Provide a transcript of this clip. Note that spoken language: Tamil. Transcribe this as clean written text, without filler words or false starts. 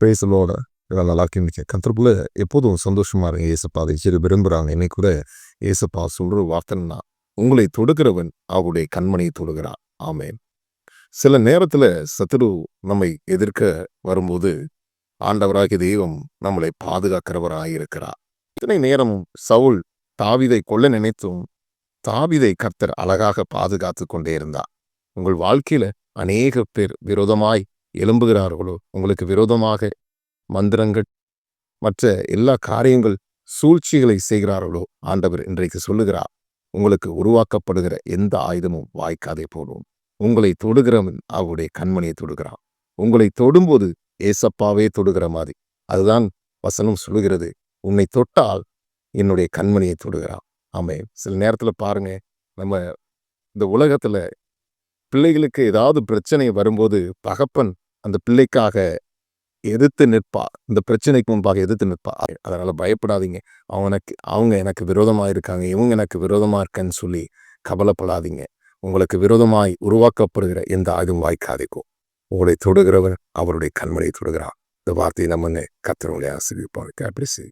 பேசலோட இதெல்லாம் நல்லா இருக்கீங்க. கர்த்தருக்குள்ள எப்போதும் சந்தோஷமா இருங்க. ஏசப்பா அதை செய்ய விரும்புகிறாங்க. இன்னைக்கு கூட ஏசப்பா சொல்ற வார்த்தைன்னா, உங்களை தொடுகிறவன் அவருடைய கண்மணியை தொடுகிறான். ஆமென். சில நேரத்துல சத்துரு நம்மை எதிர்க்க வரும்போது ஆண்டவராகிய தெய்வம் நம்மளை பாதுகாக்கிறவராய் இருக்கிறார். இத்தனை நேரம் சவுல் தாவீதை கொல்ல நினைத்தும் தாவீதை கர்த்தர் அழகாக பாதுகாத்து கொண்டே இருந்தார். உங்கள் வாழ்க்கையில அநேக பேர் விரோதமாய் எழும்புகிறார்களோ, உங்களுக்கு விரோதமாக மந்திரங்கள் மற்ற எல்லா காரியங்கள் சூழ்ச்சிகளை செய்கிறார்களோ, ஆண்டவர் இன்றைக்கு சொல்லுகிறார், உங்களுக்கு உருவாக்கப்படுகிற எந்த ஆயுதமும் வாய்க்காதே போடும். உங்களை தொடுகிறவன் அவருடைய கண்மணியை தொடுகிறான். உங்களை தொடும்போது ஏசப்பாவே தொடுகிற மாதிரி. அதுதான் வசனம் சொல்லுகிறது, உன்னை தொட்டால் என்னுடைய கண்மணியை தொடுகிறான். ஆமென். சில நேரத்துல பாருங்க, நம்ம இந்த உலகத்துல பிள்ளைகளுக்கு ஏதாவது பிரச்சனை வரும்போது தகப்பன் அந்த பிள்ளைக்காக எதிர்த்து நிற்பா. இந்த பிரச்சனைக்கு முன்பாக எதிர்த்து நிற்பா. அதனால பயப்படாதீங்க. அவங்க எனக்கு விரோதமா இருக்காங்க, இவங்க எனக்கு விரோதமா இருக்கன்னு சொல்லி கவலைப்படாதீங்க. உங்களுக்கு விரோதமாய் உருவாக்கப்படுகிற எந்த ஆயுதம் வாய்க்காதேக்கும். உங்களை தொடுகிறவர் அவருடைய கண்மணியை தொடுகிறார். இந்த வார்த்தையை நம்ம கர்த்தர் உங்களை ஆசீர்வதிப்பார். God bless you.